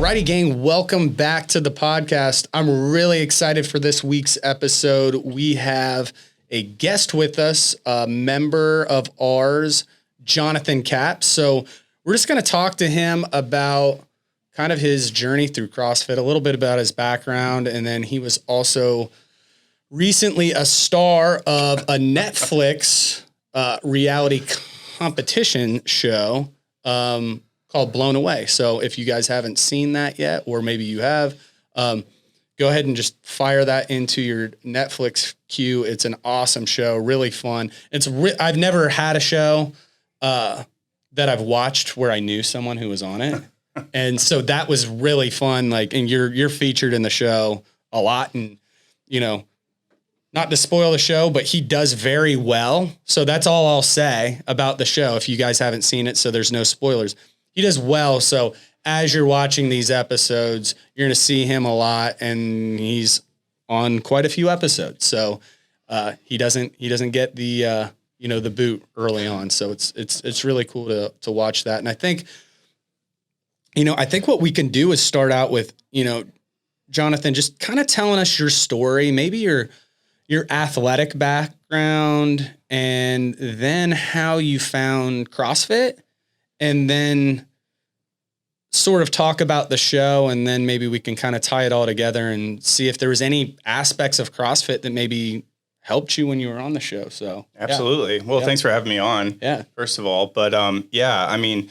Alrighty, gang, welcome back to the podcast. I'm really excited for this week's episode. We have a guest with us, a member of ours, Jonathan Capps. So we're just going to talk to him about kind of his journey through CrossFit, a little bit about his background, and then he was also recently a star of a Netflix reality competition show called Blown Away. So if you guys haven't seen that yet, or maybe you have, go ahead and just fire that into your Netflix queue. It's an awesome show, really fun. I've never had a show that I've watched where I knew someone who was on it. And so that was really fun. Like, and you're featured in the show a lot, and, you know, not to spoil the show, but he does very well. So that's all I'll say about the show. If you guys haven't seen it, so there's no spoilers. He does well. So as you're watching these episodes, you're going to see him a lot, and he's on quite a few episodes. So he doesn't get the the boot early on. So it's really cool to watch that. And I think what we can do is start out with, Jonathan, just kind of telling us your story, maybe your athletic background, and then how you found CrossFit, and then sort of talk about the show, and then maybe we can kind of tie it all together and see if there was any aspects of CrossFit that maybe helped you when you were on the show. So absolutely. Yeah. Well, thanks for having me on. Yeah. First of all, but I mean,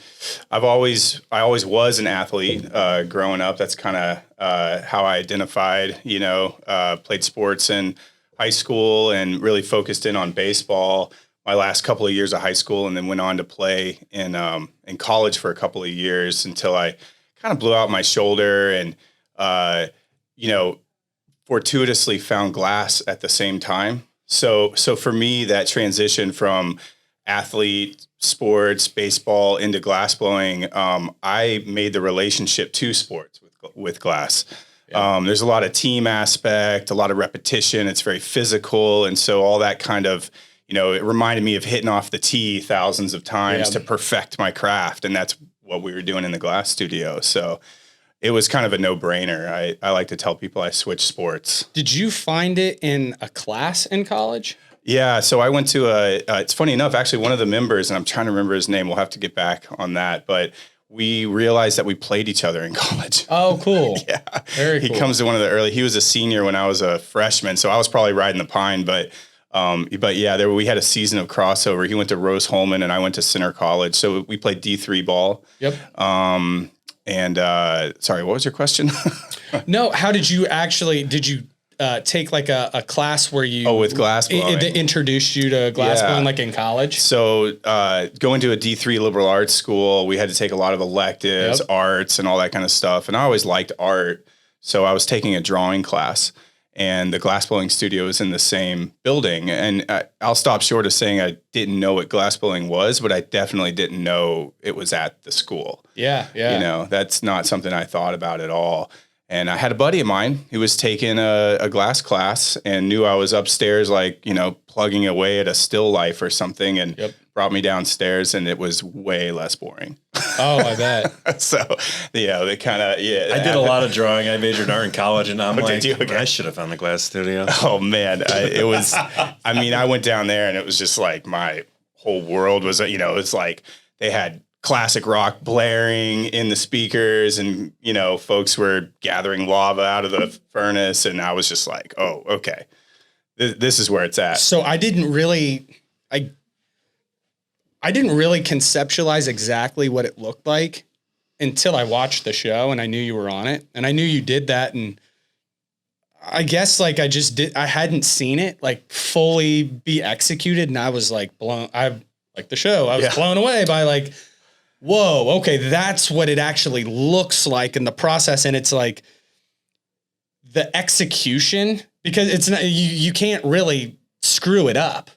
I always was an athlete growing up. That's kind of how I identified. Played sports in high school and really focused in on baseball my last couple of years of high school, and then went on to play in college for a couple of years until I kind of blew out my shoulder and, fortuitously found glass at the same time. So for me, that transition from athlete, sports, baseball into glass blowing, I made the relationship to sports with glass. Yeah. There's a lot of team aspect, a lot of repetition. It's very physical. And so all that kind of, it reminded me of hitting off the tee thousands of times to perfect my craft. And that's what we were doing in the glass studio. So it was kind of a no-brainer. I like to tell people I switched sports. Did you find it in a class in college? Yeah. So I went to it's funny enough, actually one of the members, and I'm trying to remember his name. We'll have to get back on that. But we realized that we played each other in college. Oh, cool. Yeah. Very cool. He comes to one of the early, he was a senior when I was a freshman. So I was probably riding the pine, but yeah, we had a season of crossover. He went to Rose-Hulman and I went to Center College. So we played D3 ball. Yep. Sorry, what was your question? No, how did you take like a class where you... with glass blowing. It introduced you to glass blowing like in college? So going to a D3 liberal arts school, we had to take a lot of electives, arts and all that kind of stuff. And I always liked art. So I was taking a drawing class. And the glassblowing studio is in the same building. And I'll stop short of saying I didn't know what glassblowing was, but I definitely didn't know it was at the school. Yeah, yeah. That's not something I thought about at all. And I had a buddy of mine who was taking a glass class and knew I was upstairs, plugging away at a still life or something, and brought me downstairs, and it was way less boring. Oh, I bet. So, they kind of, I did a lot of drawing. I majored in art in college, and I'm Okay. I should have found the glass studio. Oh, man. I went down there, and it was just like my whole world was, it's like they had classic rock blaring in the speakers, and, folks were gathering lava out of the furnace, and I was just like, oh, okay. This is where it's at. So I didn't really conceptualize exactly what it looked like until I watched the show and I knew you were on it, and I knew you did that. And I guess I hadn't seen it fully be executed. And I was blown. I like the show. I was blown away by whoa, okay. That's what it actually looks like in the process. And it's the execution, because it's not, you can't really screw it up.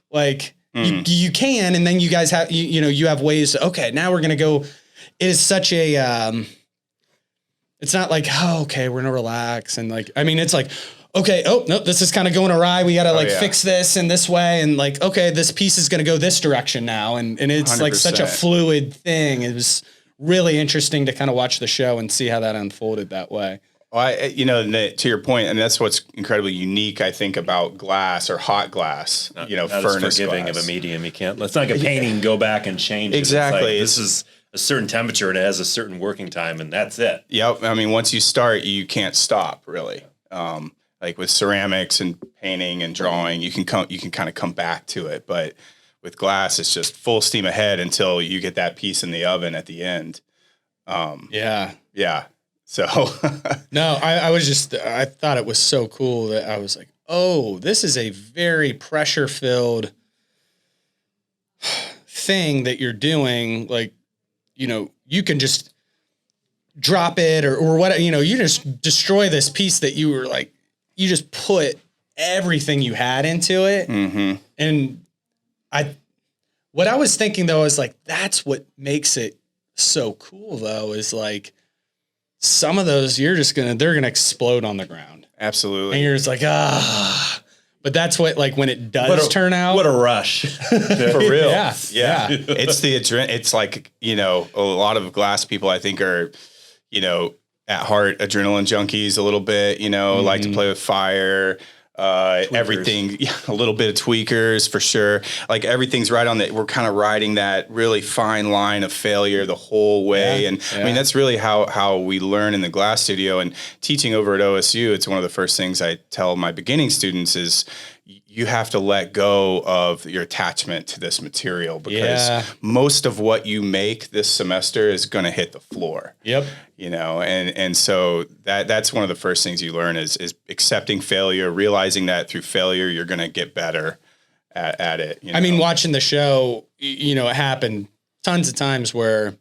You can, and then you guys have, you have ways to, okay, now we're going to go. It is such a, it's not okay, we're going to relax. And it's okay, oh, no, this is kind of going awry. We got to fix this in this way. And okay, this piece is going to go this direction now. And it's 100%. Such a fluid thing. It was really interesting to kind of watch the show and see how that unfolded that way. Well, to your point, and that's what's incredibly unique, I think, about glass or hot glass, not furnace forgiving glass. of a medium. You can't, let's not get painting, go back and change Exactly. it. It's like, this is a certain temperature and it has a certain working time and that's it. Yep. I mean, once you start, you can't stop really. Like with ceramics and painting and drawing, you can kind of come back to it. But with glass, it's just full steam ahead until you get that piece in the oven at the end. Yeah. So no, I thought it was so cool that I was like, oh, this is a very pressure filled thing that you're doing. Like, you can just drop it or what, you just destroy this piece that you were like, you just put everything you had into it. Mm-hmm. And what I was thinking though, is like, that's what makes it so cool though, is like some of those they're going to explode on the ground. Absolutely. And you're just like, but that's what, like when it does turn out. What a rush. For real. Yeah. It's the it's like, a lot of glass people I think are, at heart adrenaline junkies a little bit, like to play with fire, everything, a little bit of tweakers for sure. Like everything's right on we're kind of riding that really fine line of failure the whole way. I mean, that's really how we learn in the glass studio and teaching over at OSU. It's one of the first things I tell my beginning students is you have to let go of your attachment to this material because most of what you make this semester is going to hit the floor. Yep. And so that's one of the first things you learn is accepting failure, realizing that through failure, you're going to get better at it. I mean, watching the show, it happened tons of times where,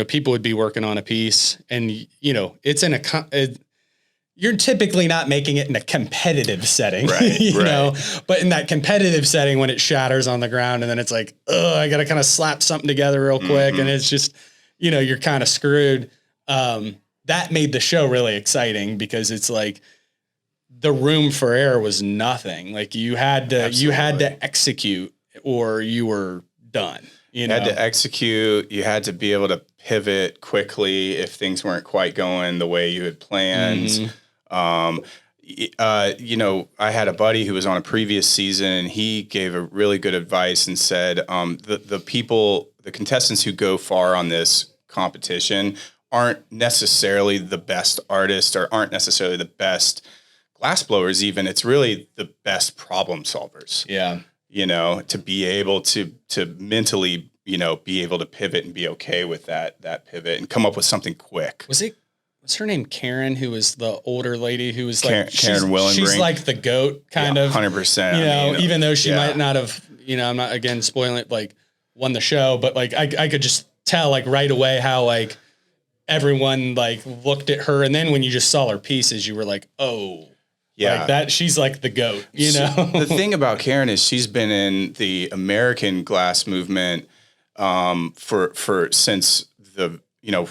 people would be working on a piece and, it's in you're typically not making it in a competitive setting, right. But in that competitive setting, when it shatters on the ground and then it's like, I got to kind of slap something together real quick. And it's just, you're kind of screwed. That made the show really exciting because it's like the room for error was nothing. Like you had to execute or you were done. You had to execute. You had to be able to pivot quickly if things weren't quite going the way you had planned. I had a buddy who was on a previous season and he gave a really good advice and said, the contestants who go far on this competition aren't necessarily the best artists or aren't necessarily the best glass blowers even. It's really the best problem solvers. Yeah. To be able to mentally, be able to pivot and be okay with that pivot and come up with something quick. What's her name? Karen, who was the older lady who was like Karen Willenbrink. She's like the GOAT kind of 100%. Even though she might not have, I'm not again spoiling it, like won the show, but like I could just tell like right away how like everyone like looked at her. And then when you just saw her pieces, you were like, oh, like that. She's like the GOAT, The thing about Karen is she's been in the American glass movement for since the,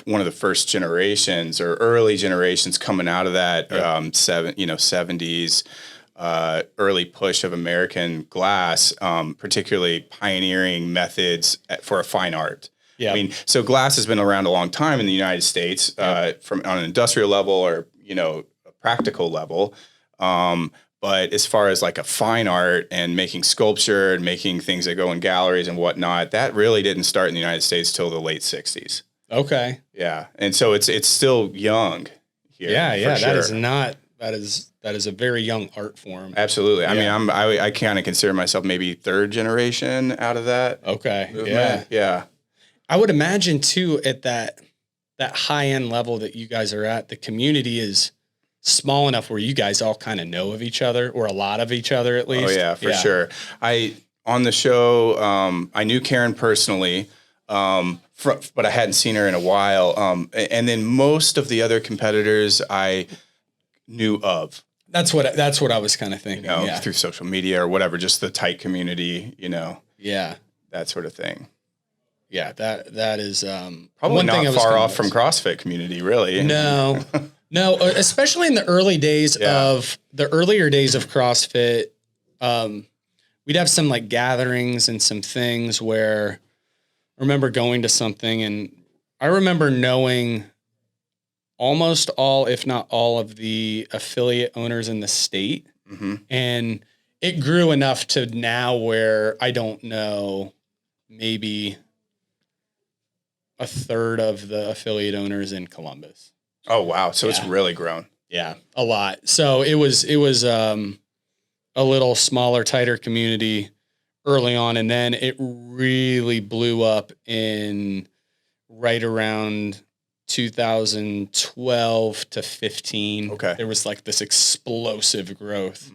one of the first generations or early generations coming out of that 70s, early push of American glass, particularly pioneering methods for a fine art. Yeah. I mean, so glass has been around a long time in the United States, from on an industrial level or, a practical level. But as far as like a fine art and making sculpture and making things that go in galleries and whatnot, that really didn't start in the United States till the late 60s. Okay. Yeah. And so it's still young here. Yeah. Sure. That is a very young art form. Absolutely. I mean, I kind of consider myself maybe third generation out of that. Okay. Movement. Yeah. I would imagine too, at that high end level that you guys are at, the community is small enough where you guys all kind of know of each other or a lot of each other at least. Oh yeah, for sure. On the show, I knew Karen personally, but I hadn't seen her in a while. And then most of the other competitors I knew of. That's what I was kind of thinking. Through social media or whatever, just the tight community, Yeah. That sort of thing. Yeah, that is probably not far off from CrossFit community, really. No, especially in the early days of CrossFit. We'd have some like gatherings and some things where I remember going to something and I remember knowing almost all, if not all, of the affiliate owners in the state. Mm-hmm. And it grew enough to now where I don't know, maybe a third of the affiliate owners in Columbus. Oh, wow. So it's really grown. Yeah, a lot. So it was a little smaller, tighter community early on. And then it really blew up in right around 2012 to 15. Okay. There was like this explosive growth,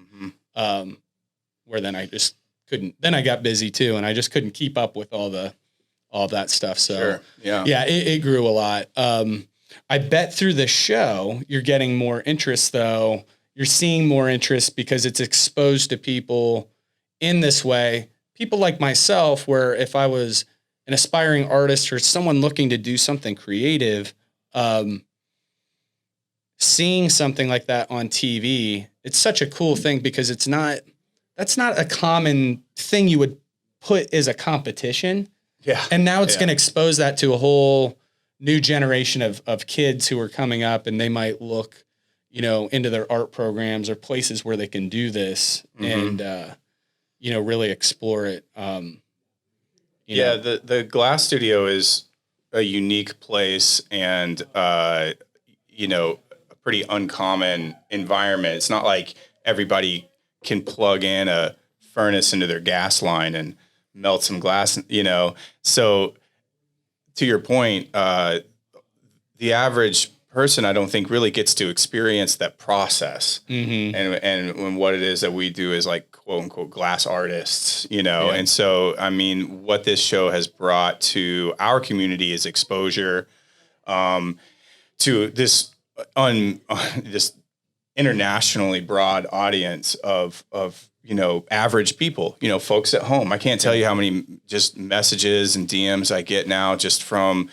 where then I just couldn't, then I got busy too. And I just couldn't keep up with all that stuff. So it grew a lot. I bet through the show, you're getting more interest though. You're seeing more interest because it's exposed to people in this way. People like myself, where if I was an aspiring artist or someone looking to do something creative, seeing something like that on TV, it's such a cool thing because that's not a common thing you would put as a competition. Yeah. And now it's going to expose that to a whole new generation of kids who are coming up, and they might look, into their art programs or places where they can do this and, really explore it. The Glass Studio is a unique place and, a pretty uncommon environment. It's not like everybody can plug in a furnace into their gas line and melt some glass, So to your point, the average person, I don't think really gets to experience that process. And what it is that we do is like quote unquote glass artists, And so, I mean, what this show has brought to our community is exposure, to this this internationally broad audience of average people, folks at home. I can't tell you how many just messages and DMs I get now just from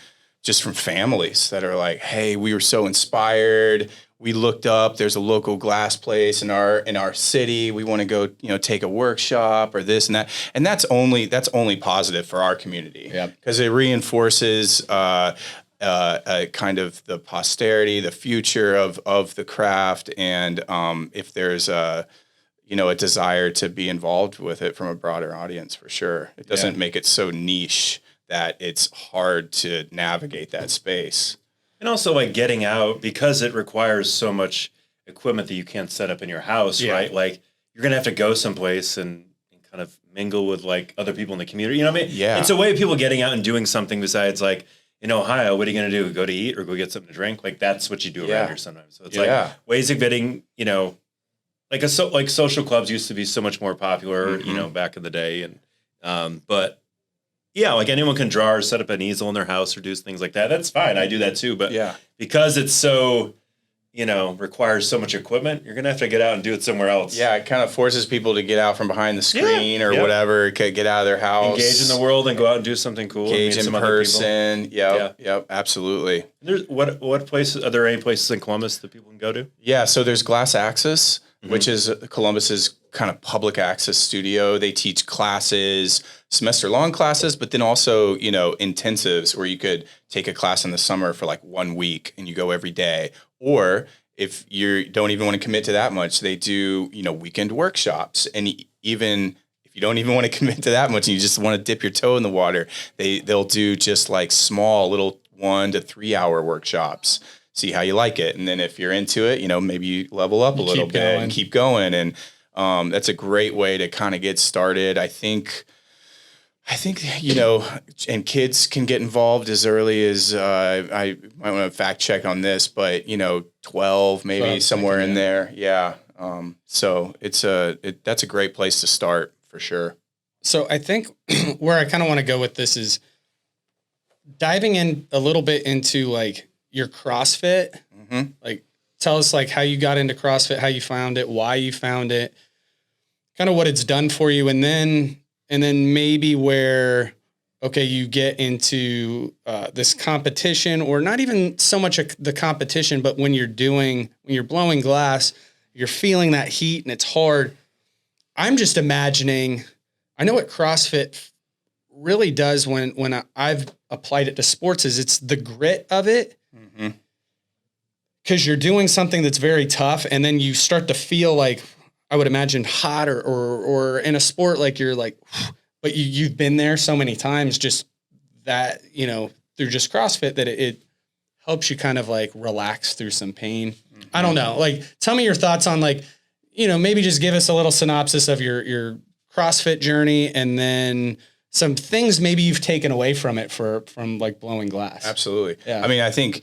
families that are like, hey, we were so inspired. We looked up, there's a local glass place in our city. We want to go, take a workshop or this and that. And that's only positive for our community. Yeah. Because it reinforces kind of the posterity, the future of the craft. And if there's a desire to be involved with it from a broader audience, for sure. It doesn't make it so niche that it's hard to navigate that space. And also like getting out, because it requires so much equipment that you can't set up in your house, right? Like you're going to have to go someplace and kind of mingle with like other people in the community. You know what I mean? Yeah. It's a way of people getting out and doing something besides like, in Ohio, what are you going to do? Go to eat or go get something to drink? Like that's what you do around here sometimes. So it's like ways of getting, like like social clubs used to be so much more popular, back in the day. And, but yeah, like anyone can draw or set up an easel in their house or do things like that. That's fine. I do that too. But because it's so, requires so much equipment, you're going to have to get out and do it somewhere else. Yeah, it kind of forces people to get out from behind the screen or whatever, get out of their house. Engage in the world and go out and do something cool. Engage in person. Yep, absolutely. There's what places, are there any places in Columbus that people can go to? Yeah, so there's Glass Access, which is Columbus's kind of public access studio. They teach classes, semester-long classes, but then also, intensives where you could take a class in the summer for like 1 week and you go every day. Or if you don't even want to commit to that much, they do, weekend workshops. And even if you don't even want to commit to that much and you just want to dip your toe in the water, they'll do just like small little 1 to 3 hour workshops. See how you like it. And then if you're into it, maybe you level up a little bit and keep going. And that's a great way to kind of get started. I think, and kids can get involved as early as, I might want to fact check on this, but 12, maybe somewhere in there. Yeah. So that's a great place to start for sure. So I think where I kind of want to go with this is diving in a little bit into like your CrossFit, like tell us like how you got into CrossFit, how you found it, why you found it, kind of what it's done for you. And then maybe where, okay, you get into this competition, or not even so much the competition, but when you're blowing glass, you're feeling that heat and it's hard. I'm just imagining, I know what CrossFit really does when I've applied it to sports is it's the grit of it. Mm-hmm. Cause you're doing something that's very tough. And then you start to feel like, I would imagine hot or in a sport, like you're like, but you've been there so many times, just that, you know, through just CrossFit that it helps you kind of like relax through some pain. Mm-hmm. I don't know. Like, tell me your thoughts on like, you know, maybe just give us a little synopsis of your CrossFit journey and then some things maybe you've taken away from it from like blowing glass. Absolutely. Yeah. I mean, I think,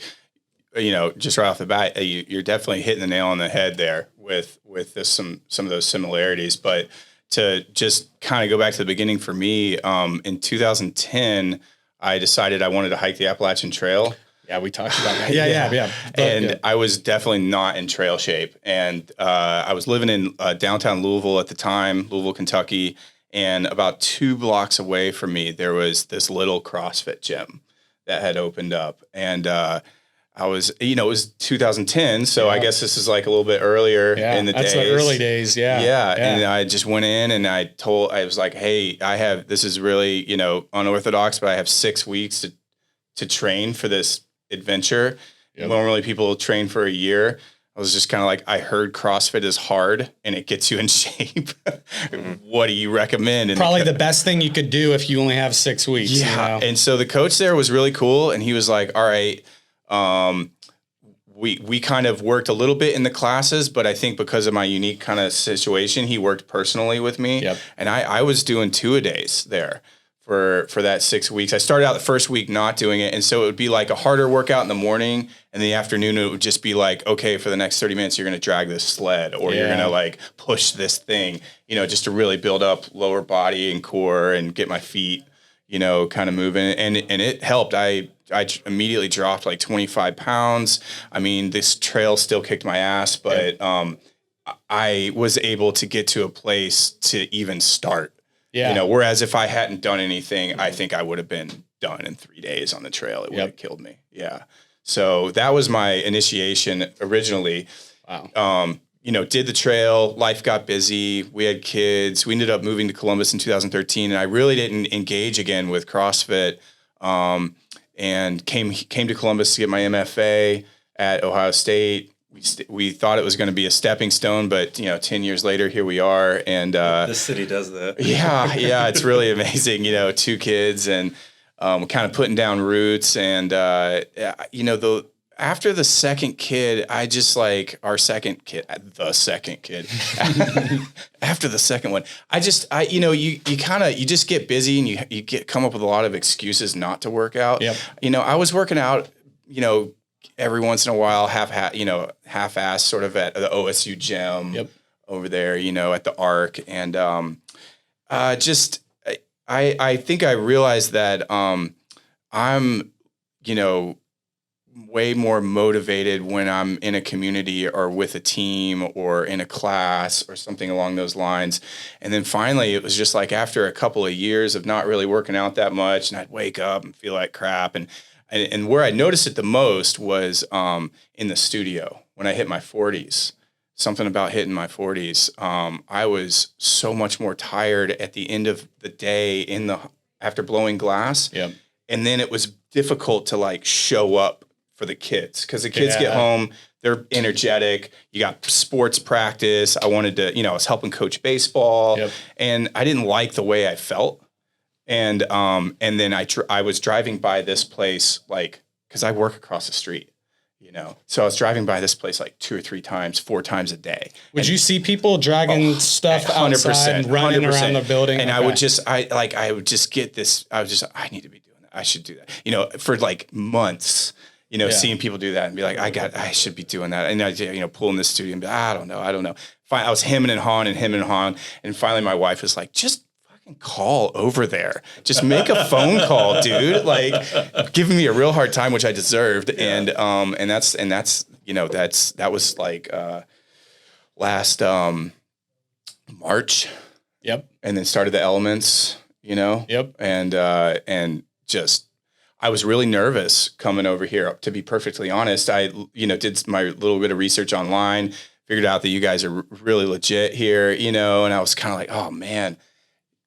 you know, just right off the bat, you're definitely hitting the nail on the head there with this, some of those similarities. But to just kind of go back to the beginning for me, in 2010, I decided I wanted to hike the Appalachian Trail. Yeah, we talked about that. Yeah. And I was definitely not in trail shape. And I was living in downtown Louisville at the time, Louisville, Kentucky. And about 2 blocks away from me, there was this little CrossFit gym that had opened up. And I was, you know, it was 2010, so I guess this is like a little bit earlier in the days. That's the early days, yeah. And I just went in and I was like, hey, this is really, you know, unorthodox, but I have 6 weeks to train for this adventure. Yep. Normally people train for a year. I was just kind of like, I heard CrossFit is hard and it gets you in shape. What do you recommend? And probably the best thing you could do if you only have 6 weeks. Yeah. You know? And so the coach there was really cool. And he was like, all right, we kind of worked a little bit in the classes, but I think because of my unique kind of situation, he worked personally with me. Yep. And I was doing 2-a-days there for that 6 weeks. I started out the first week not doing it. And so it would be like a harder workout in the morning, and in the afternoon, it would just be like, okay, for the next 30 minutes, you're going to drag this sled or you're going to like push this thing, you know, just to really build up lower body and core and get my feet, you know, kind of moving. And it helped. I immediately dropped like 25 pounds. I mean, this trail still kicked my ass, but I was able to get to a place to even start. Yeah. You know, whereas if I hadn't done anything, I think I would have been done in 3 days on the trail. It would have killed me. Yeah. So that was my initiation originally. Wow. You know, did the trail, life got busy. We had kids. We ended up moving to Columbus in 2013, and I really didn't engage again with CrossFit. And came to Columbus to get my MFA at Ohio State. We thought it was going to be a stepping stone, but, you know, 10 years later, here we are. And this city does that. Yeah, it's really amazing. You know, 2 kids and kind of putting down roots. And you know, after the second kid, I just like the second kid. After the second one, you know, you just get busy and you come up with a lot of excuses not to work out. Yep. You know, I was working out, you know, every once in a while, half-ass sort of at the OSU gym over there, you know, at the Arc. And I think I realized that I'm, you know, way more motivated when I'm in a community or with a team or in a class or something along those lines. And then finally, it was just like after a couple of years of not really working out that much, and I'd wake up and feel like crap. And where I noticed it the most was in the studio when I hit my 40s. Something about hitting my 40s. I was so much more tired at the end of the day after blowing glass. Yep. And then it was difficult to like show up for the kids because the kids get home, they're energetic. You got sports practice. I wanted to, you know, I was helping coach baseball, and I didn't like the way I felt. And then I was driving by this place, like, because I work across the street, you know, so I was driving by this place like 2 or 3 times, 4 times a day. Would you see people dragging stuff outside, running 100%. Around the building? And I would just get this. I need to be doing that. I should do that. You know, for like months. You know, seeing people do that and be like, I should be doing that. And I, you know, pull in the studio and be like, I don't know. I was hemming and hawing. And finally my wife was like, just fucking call over there. Just make a phone call, dude. Like giving me a real hard time, which I deserved. Yeah. And that's, you know, that was like, last, March. Yep. And then started the elements, you know? Yep. And just, I was really nervous coming over here, to be perfectly honest. I, you know, did my little bit of research online, figured out that you guys are really legit here, you know, and I was kind of like, oh man,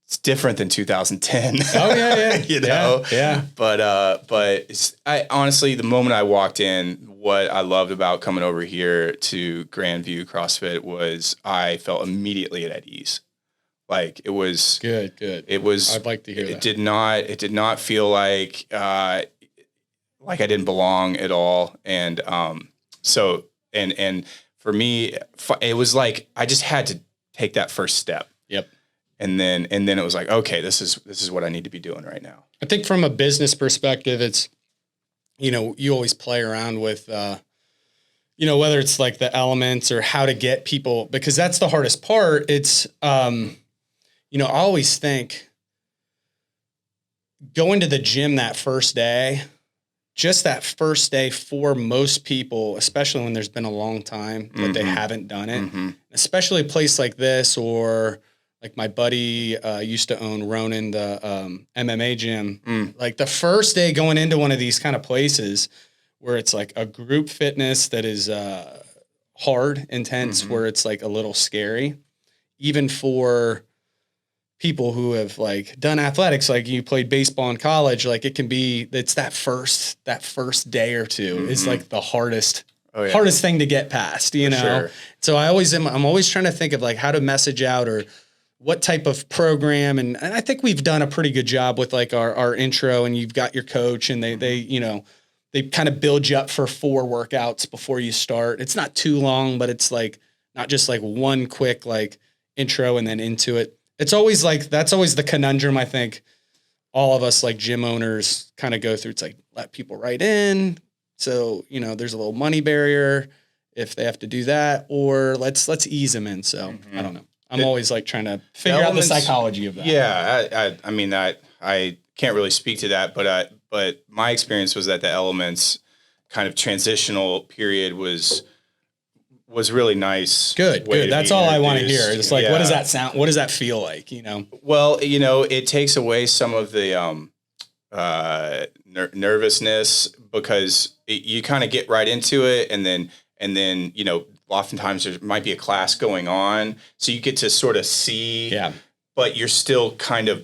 it's different than 2010. Oh yeah. You know? Yeah. But I honestly, the moment I walked in, what I loved about coming over here to Grandview CrossFit was I felt immediately at ease. Like it was good. It was, I'd like to hear that. It did not feel like I didn't belong at all. And, so for me, it was like, I just had to take that first step. Yep. And then it was like, okay, this is what I need to be doing right now. I think from a business perspective, it's, you always play around with, whether it's like the elements or how to get people, because that's the hardest part. It's, I always think going to the gym that first day, just that first day for most people, especially when there's been a long time that they haven't done it, especially a place like this, or like my buddy used to own Ronan, the MMA gym. Like the first day going into one of these kind of places where it's like a group fitness that is hard, intense, where it's like a little scary, even for people who have like done athletics, like you played baseball in college, like it's that first day or two is like the hardest thing to get past, you know? Sure. So I'm always trying to think of like how to message out or what type of program. And I think we've done a pretty good job with like our intro, and you've got your coach, and they kind of build you up for 4 workouts before you start. It's not too long, but it's like not just like one quick like intro and then into it. It's always like, that's always the conundrum I think all of us like gym owners kind of go through. It's like, let people right in. So, there's a little money barrier if they have to do that, or let's ease them in. So I don't know. I'm always like trying to figure out the psychology of that. Yeah. I mean, I can't really speak to that, but my experience was that the elements kind of transitional period was really nice. Good. That's all I want to hear. It's like, what does that sound? What does that feel like? Well, it takes away some of the nervousness, because you kind of get right into it, and then oftentimes there might be a class going on, so you get to sort of see. Yeah. But you're still kind of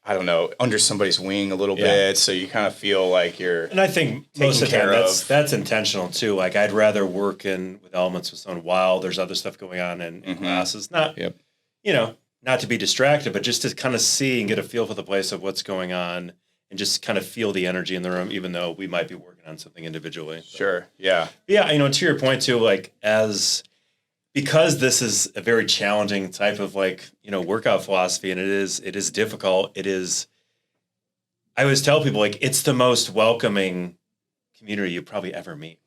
under somebody's wing a little bit, so you kind of feel like you're. And I think most of the time that's intentional too. Like I'd rather work with elements with someone while there's other stuff going on in classes. Not not to be distracted, but just to kind of see and get a feel for the place of what's going on, and just kind of feel the energy in the room, even though we might be working on something individually. So. Sure. Yeah. Yeah. To your point too, like because this is a very challenging type of workout philosophy, and it is difficult. I always tell people like, it's the most welcoming community you probably ever meet,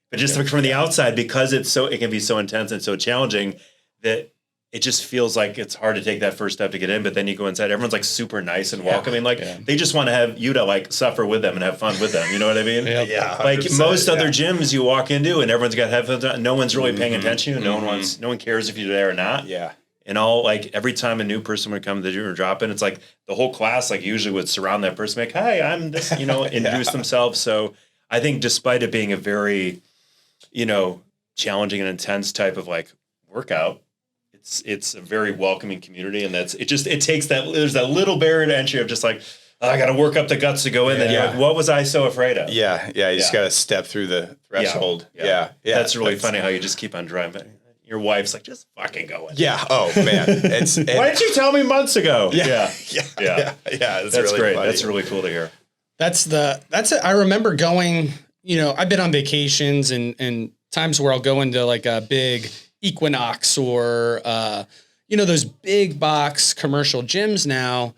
but just from the outside, because it can be so intense and so challenging that it just feels like it's hard to take that first step to get in. But then you go inside, everyone's like super nice and welcoming. They just want to have you to like suffer with them and have fun with them. You know what I mean? Yeah. Like most other gyms you walk into and everyone's got headphones on. No one's really paying attention to you. No one cares if you're there or not. Yeah. And every time a new person would come to the gym or drop in, it's like the whole class usually would surround that person, like, "Hi, I'm this," introduce themselves. So I think despite it being a very, challenging and intense type of workout, it's a very welcoming community, and it takes there's that little barrier to entry of just like, oh, I got to work up the guts to go in. Then you're like, what was I so afraid of? Yeah. You just got to step through the threshold. Yeah. That's really funny how you just keep on driving. Your wife's like, just fucking go in. Yeah. Oh man. Why didn't you tell me months ago? Yeah. That's really great. Funny. That's really cool to hear. That's it. I remember going, I've been on vacations and times where I'll go into like a big Equinox or, those big box commercial gyms now.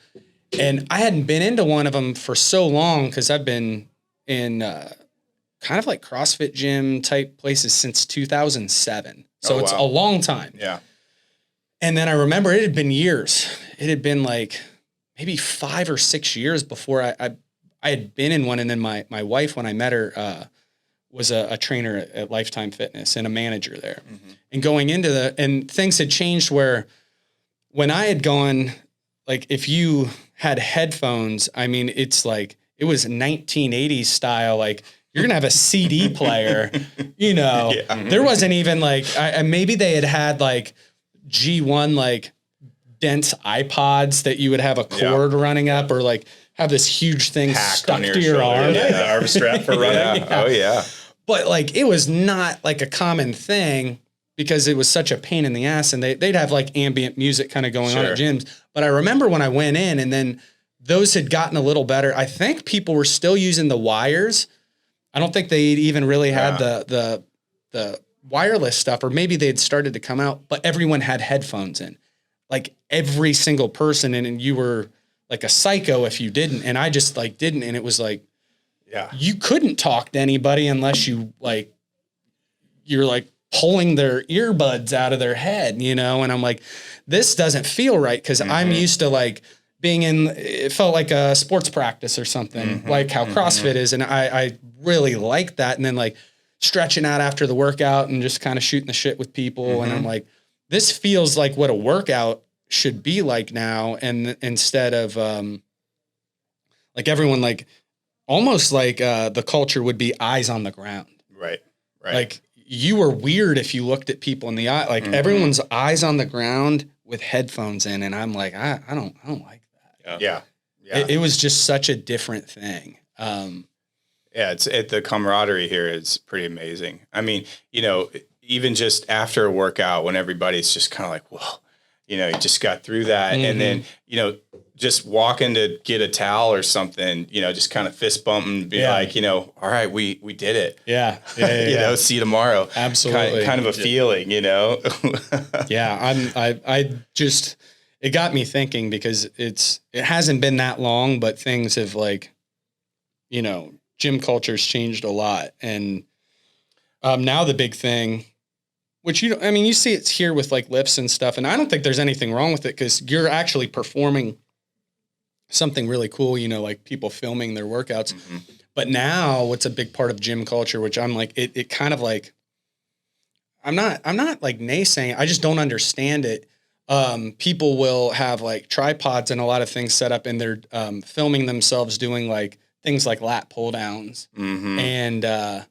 And I hadn't been into one of them for so long, because I've been in kind of like CrossFit gym type places since 2007. So it's a long time. Yeah. And then I remember it had been years. It had been like maybe 5 or 6 years before I had been in one. And then my wife, when I met her, was a trainer at Lifetime Fitness and a manager there. And going into and things had changed where when I had gone, like if you had headphones, I mean, it's like, it was 1980s style, like you're going to have a CD player, There wasn't even like, maybe they had like G1, like dense iPods that you would have a cord running up, or like have this huge thing stuck to your arm. Yeah, the arm strap for running. Oh yeah. But like, it was not like a common thing because it was such a pain in the ass, and they'd have like ambient music kind of going on at gyms. But I remember when I went in, and then those had gotten a little better. I think people were still using the wires. I don't think they even really had the wireless stuff, or maybe they had started to come out, but everyone had headphones in, like every single person. And you were like a psycho if you didn't. And I just like didn't. And it was like, you couldn't talk to anybody unless you're like pulling their earbuds out of their head, you know? And I'm like, this doesn't feel right. Cause I'm used to like being it felt like a sports practice or something, like how CrossFit is. And I really like that. And then like stretching out after the workout and just kind of shooting the shit with people. And I'm like, this feels like what a workout should be like now. And instead of, like everyone, like almost like, the culture would be eyes on the ground. Right. Like you were weird if you looked at people in the eye, like everyone's eyes on the ground with headphones in. And I'm like, I don't like that. Yeah. It was just such a different thing. The camaraderie here is pretty amazing. I mean, you know, even just after a workout when everybody's just kind of like, well, you know, you just got through that. And then, you know, just walking to get a towel or something, you know, just kind of fist bumping, be like, you know, all right, we did it. Yeah. You know, see you tomorrow. Absolutely. Kind of a feeling, you know? I just, it got me thinking because it hasn't been that long, but things have like, you know, gym culture's changed a lot. And now the big thing, which you see it's here with like lifts and stuff. And I don't think there's anything wrong with it because you're actually performing something really cool, you know, like people filming their workouts. But now what's a big part of gym culture, which I'm like, it kind of like, I'm not like naysaying, I just don't understand it. People will have like tripods and a lot of things set up and they're filming themselves doing like things like lat pull downs and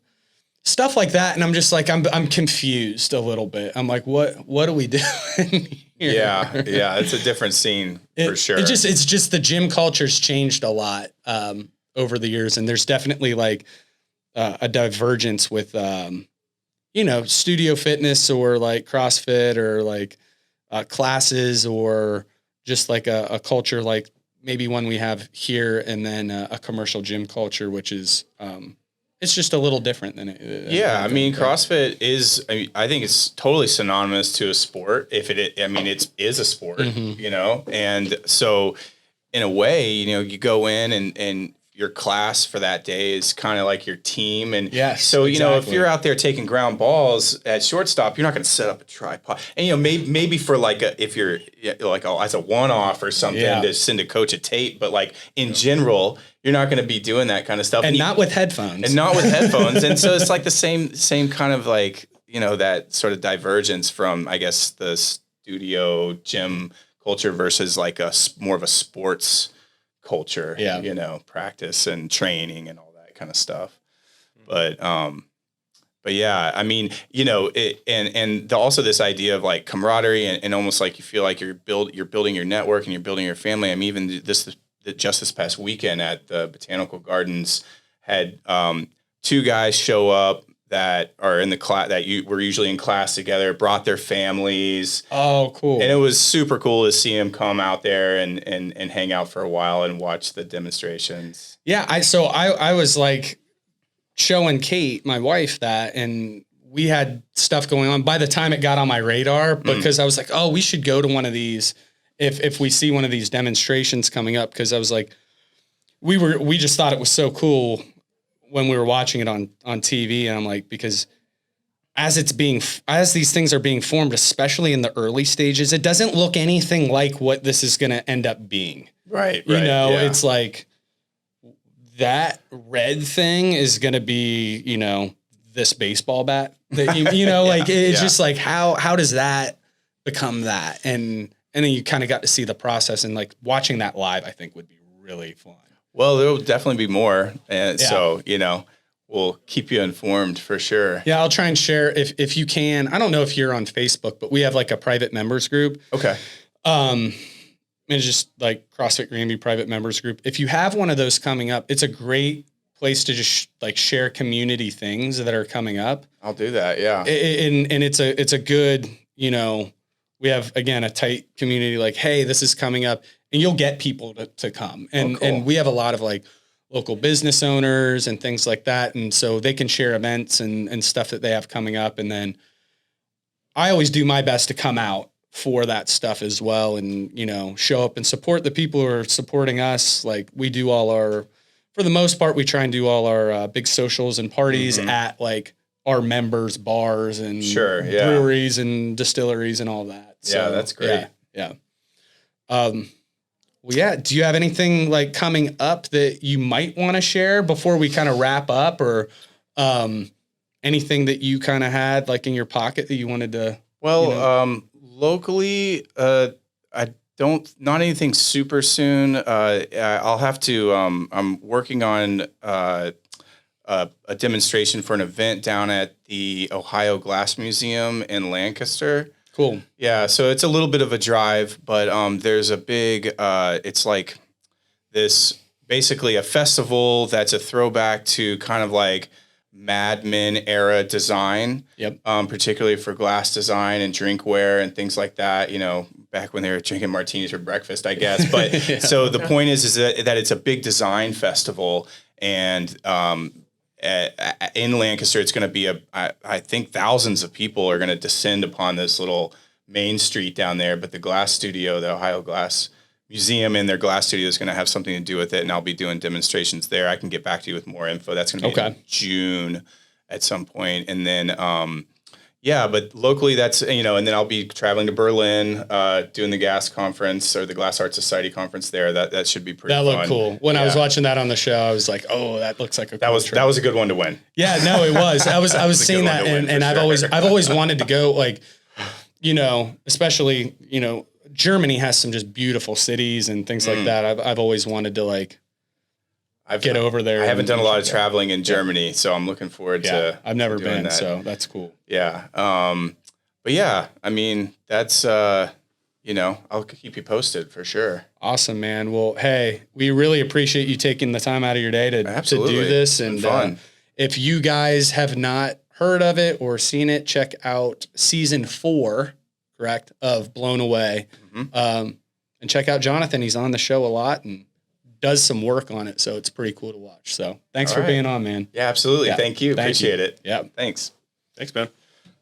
stuff like that. And I'm just like, I'm confused a little bit. I'm like, what are we doing here? Yeah. It's a different scene for sure. It's just the gym culture's changed a lot over the years. And there's definitely like a divergence with, you know, studio fitness or like CrossFit or like classes or just like a culture like maybe one we have here and then a commercial gym culture, which is it's just a little different than it. I mean, CrossFit is, I think it's totally synonymous to a sport. It is a sport, you know? And so in a way, you know, you go in and your class for that day is kind of like your team. And so, you know, if you're out there taking ground balls at shortstop, you're not going to set up a tripod. And, you know, maybe for like if you're like, as a one-off or something to send a coach a tape, but like in general, you're not going to be doing that kind of stuff. And not with headphones. And so it's like the same kind of like, you know, that sort of divergence from, I guess, the studio gym culture versus like more of a sports culture, you know, practice and training and all that kind of stuff. But yeah, I mean, you know, also this idea of like camaraderie and almost like you feel like you're building your network and you're building your family. I mean, even just this past weekend at the Botanical Gardens had 2 guys show up that are in the class that were usually in class together, brought their families. Oh, cool. And it was super cool to see them come out there and hang out for a while and watch the demonstrations. Yeah. I was like showing Kate, my wife, that, and we had stuff going on by the time it got on my radar because I was like, oh, we should go to one of these if we see one of these demonstrations coming up. Cause I was like, we just thought it was so cool when we were watching it on TV. And I'm like, because as these things are being formed, especially in the early stages, it doesn't look anything like what this is going to end up being. Right. You know, it's like that red thing is going to be, you know, this baseball bat that you know, like it's just like, how does that become that? And then you kind of got to see the process, and like watching that live, I think would be really fun. Well, there will definitely be more. And so, you know, we'll keep you informed for sure. Yeah, I'll try and share if you can. I don't know if you're on Facebook, but we have like a private members group. Okay. It's just like CrossFit Grandview private members group. If you have one of those coming up, it's a great place to just like share community things that are coming up. I'll do that. Yeah. And it's a good, we have, again, a tight community, like, hey, this is coming up, and you'll get people to come. And, cool. And we have a lot of like local business owners and things like that. And so they can share events and stuff that they have coming up. And then I always do my best to come out for that stuff as well, and show up and support the people who are supporting us. Like we do for the most part, we try and do all our big socials and parties at like our members' bars and breweries and distilleries and all that. So, that's great. Yeah. Well, yeah. Do you have anything like coming up that you might want to share before we kind of wrap up, or anything that you kind of had like in your pocket that you wanted to? Well, locally, not anything super soon. I'll have to, I'm working on a demonstration for an event down at the Ohio Glass Museum in Lancaster. Cool. Yeah. So it's a little bit of a drive, but there's a big, it's like this, basically a festival that's a throwback to kind of like Mad Men era design. Yep. Particularly for glass design and drinkware and things like that, back when they were drinking martinis for breakfast, I guess. But so the point is that it's a big design festival, and in Lancaster, it's going to be I think thousands of people are going to descend upon this little main street down there. But the glass studio, the Ohio Glass Museum, and their glass studio is going to have something to do with it, and I'll be doing demonstrations there. I can get back to you with more info. That's going to be in June at some point, and then but locally that's and then I'll be traveling to Berlin, doing the GAS conference or the Glass Art Society conference there. That should be pretty. That fun. looked cool. When I was watching that on the show, I was like, oh, that looks like that was a good one to win. Yeah, no, it was. I was seeing that, and I've always wanted to go, like, especially Germany has some just beautiful cities and things like that. I've always wanted to like get over there. I haven't done a lot of traveling in Germany, so I'm looking forward to. I've never been, so that's cool. Yeah. But yeah, I mean, that's I'll keep you posted for sure. Awesome, man. Well, hey, we really appreciate you taking the time out of your day to do this. And fun. If you guys have not heard of it or seen it, check out season 4. Correct, of Blown Away. And check out Jonathan. He's on the show a lot and does some work on it. So it's pretty cool to watch. So thanks for being on, man. Yeah, absolutely. Yeah. Thank you. Appreciate it. Yeah. Thanks. Thanks, man.